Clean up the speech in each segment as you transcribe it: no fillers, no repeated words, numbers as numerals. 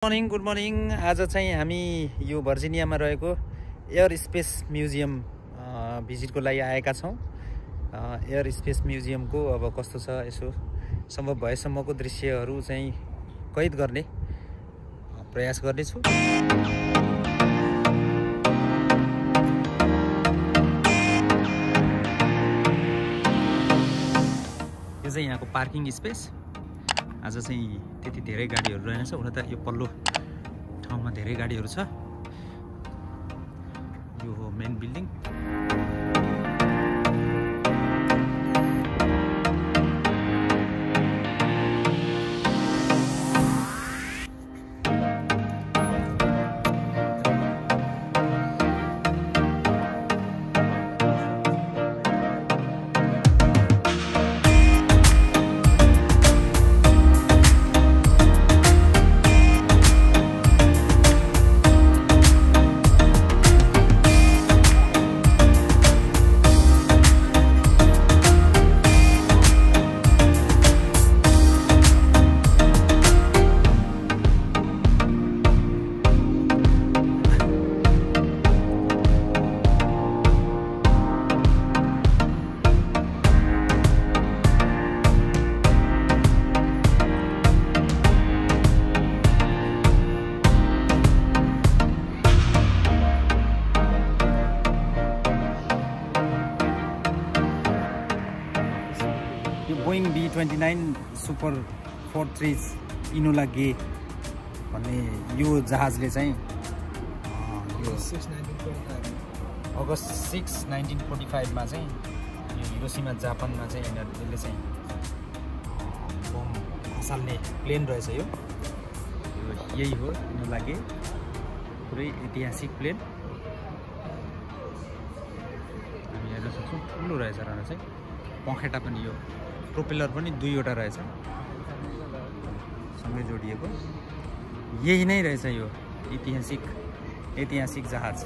Good morning. आज चाहिँ हामी यो भर्जिनियामा रहेको एयर स्पेस म्युजियम भिजिटको लागि आएका छौँ। एयर स्पेस म्युजियमको अब कस्तो छ यसो सम्भव भएसम्मको दृश्यहरू चाहिँ कैद गर्ने प्रयास गर्नेछु। यो चाहिँ यहाँको पार्किङ स्पेस। आज चाहिँ त्यति धेरै गाडीहरू रहेनछ, हुन त यो पल्लो ठाउँमा धेरै गाडीहरू छ। यो हो main building. Boeing B-29 super 43 Enola Gay भन्ने यो जहाजले चाहिँ अगस्त 6, 1945 मा चाहिँ यो हिरोसिमा जापानमा चाहिँ यिनीहरूले चाहिँ बम खसाल्ने प्लेन रहेछ। यो यही हो इनोला गे, पुरै ऐतिहासिक प्लेन। हामी हेर्न सक्छौँ ठुलो रहेछ र चाहिँ पखेटा पनि, यो प्रोपेलर पनि दुईवटा रहेछ सँगै जोडिएको। यही नै रहेछ यो ऐतिहासिक जहाज।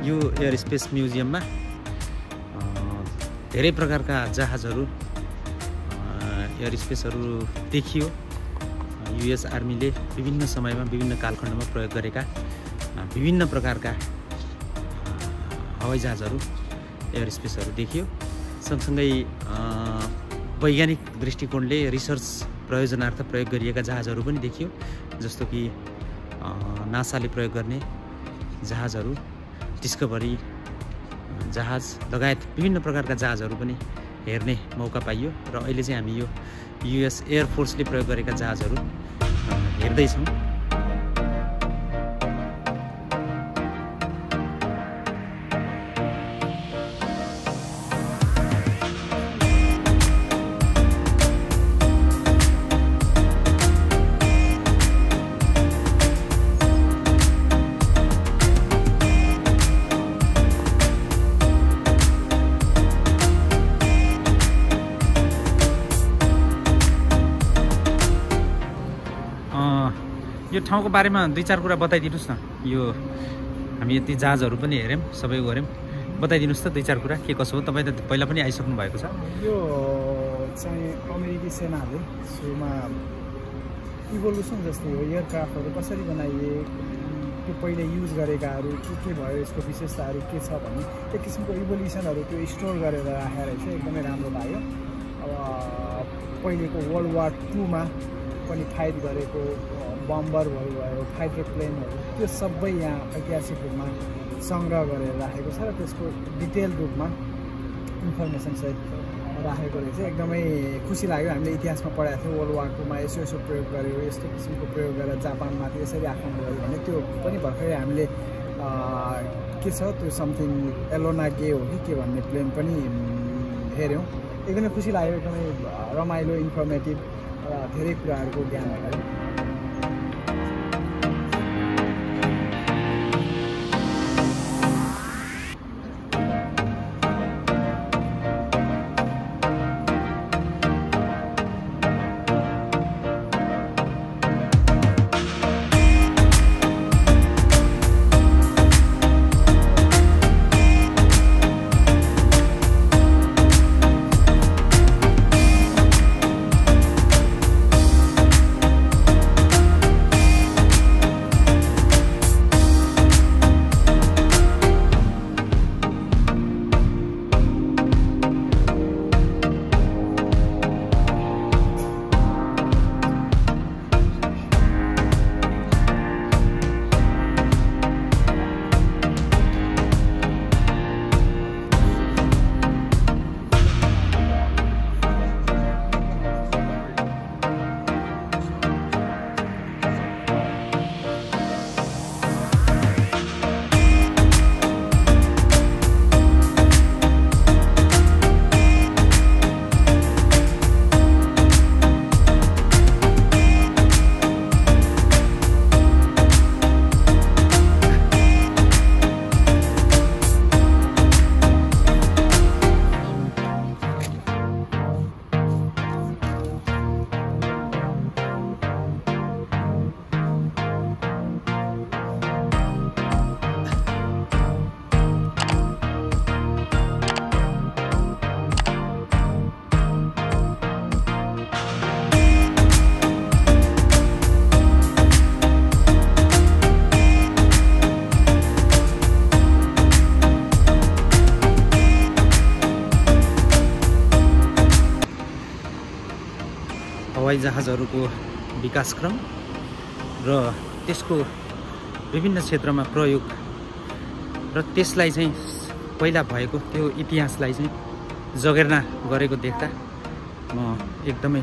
यो एयर स्पेस म्युजियममा धेरै प्रकारका जहाजहरू एयर स्पेसहरू देखियो। युएस आर्मीले विभिन्न समयमा विभिन्न कालखण्डमा प्रयोग गरेका विभिन्न प्रकारका हवाईजहाजहरू एयर स्पेसहरू देखियो। सँगसँगै वैज्ञानिक दृष्टिकोणले रिसर्च प्रयोजनार्थ प्रयोग गरिएका जहाजहरू पनि देखियो, जस्तो कि नासाले प्रयोग गर्ने जहाजहरू, डिस्कभरी जहाज लगायत विभिन्न प्रकारका जहाजहरू पनि हेर्ने मौका पाइयो। र अहिले चाहिँ हामी यो युएस एयरफोर्सले प्रयोग गरेका जहाजहरू हेर्दैछौँ। यो ठाउँको बारेमा 2-4 कुरा बताइदिनुहोस् न। यो हामी यति जहाजहरू पनि हेऱ्यौँ, सबैको गऱ्यौँ, बताइदिनुहोस् त 2-4 कुरा के कसो हो। तपाईँ त पहिला पनि आइसक्नु भएको छ। यो चाहिँ अमेरिकी सेनाले सुरुमा इभोल्युसन जस्तै हो, एयरक्राफ्टहरू कसरी बनाइए, त्यो पहिले युज गरेकाहरू के भयो, यसको विशेषताहरू के छ भन्ने एक किसिमको इभोल्युसनहरू त्यो स्टोर गरेर राखेर चाहिँ एकदमै राम्रो लाग्यो। अब पहिलेको वर्ल्ड वार 2 मा पनि फाइट गरेको बम्बरहरू भयो, फाइटर प्लेनहरू, त्यो सबै यहाँ ऐतिहासिक रूपमा सङ्ग्रह गरेर राखेको छ र त्यसको डिटेल रूपमा इन्फर्मेसन सहित राखेको रहेछ। एकदमै खुसी लाग्यो। हामीले इतिहासमा पढाएको थियो वर्ल्ड वार 2 मा यसो प्रयोग गर्यो, यस्तो किसिमको प्रयोग गरेर जापानमाथि यसरी आक्रमण गर्यो भने त्यो पनि भर्खरै हामीले के छ त्यो समथिङ एलोना गे हो कि के भन्ने प्लेन पनि हेऱ्यौँ। एकदमै खुसी लाग्यो, एकदमै रमाइलो, इन्फर्मेटिभ र धेरै कुराहरूको ज्ञान भयो। हवाई जहाजहरूको विकासक्रम र त्यसको विभिन्न क्षेत्रमा प्रयोग र त्यसलाई चाहिँ पहिला भएको त्यो इतिहासलाई चाहिँ जगेर्ना गरेको देख्दा म एकदमै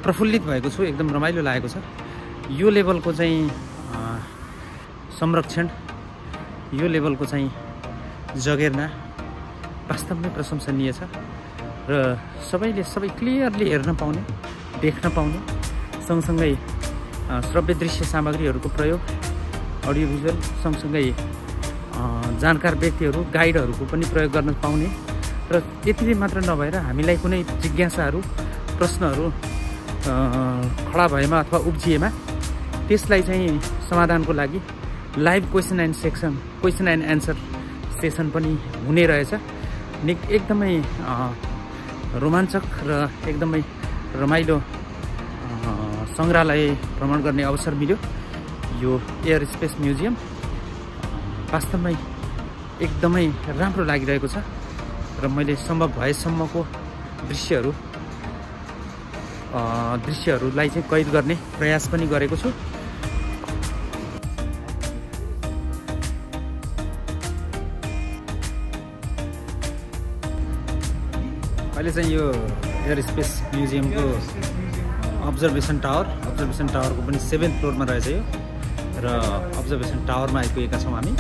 प्रफुल्लित भएको छु। एकदम रमाइलो लागेको छ। यो लेभलको चाहिँ संरक्षण, यो लेभलको चाहिँ जगेर्ना वास्तवमै प्रशंसनीय छ र सबैले सबै क्लियरली हेर्न पाउने, देख्न पाउने, सँगसँगै श्रव्य दृश्य सामग्रीहरूको प्रयोग, अडियो भिजुअल, सँगसँगै जानकार व्यक्तिहरू, गाइडहरूको पनि प्रयोग गर्न पाउने र त्यति मात्र नभएर हामीलाई कुनै जिज्ञासाहरू, प्रश्नहरू खडा भएमा अथवा उब्जिएमा त्यसलाई चाहिँ समाधानको लागि live question and answer session पनि हुने रहेछ। एकदमै रोमाञ्चक र एकदमै रमाइलो सङ्ग्रहालय भ्रमण गर्ने अवसर मिल्यो। यो एयर स्पेस म्युजियम वास्तवमै एकदमै राम्रो लागिरहेको छ र मैले सम्भव भएसम्मको दृश्यहरूलाई चाहिँ कैद गर्ने प्रयास पनि गरेको छु। अहिले चाहिँ यो एयर स्पेस म्युजियमको अब्जर्भेसन टावरको पनि 7th फ्लोरमा रहेछ यो र अब्जर्भेसन टावरमा आइपुगेका छौँ हामी।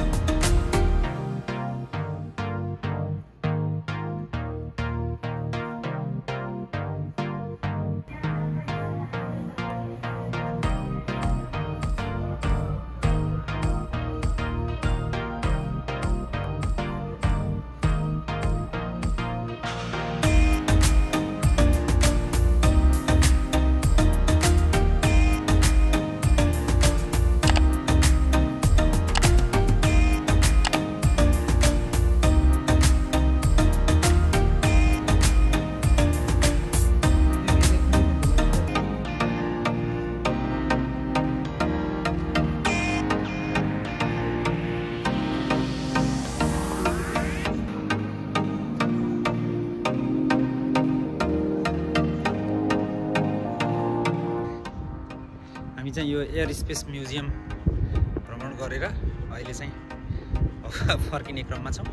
हामी चाहिँ यो एयर स्पेस म्युजियम भ्रमण गरेर अहिले चाहिँ फर्किने क्रममा छौँ।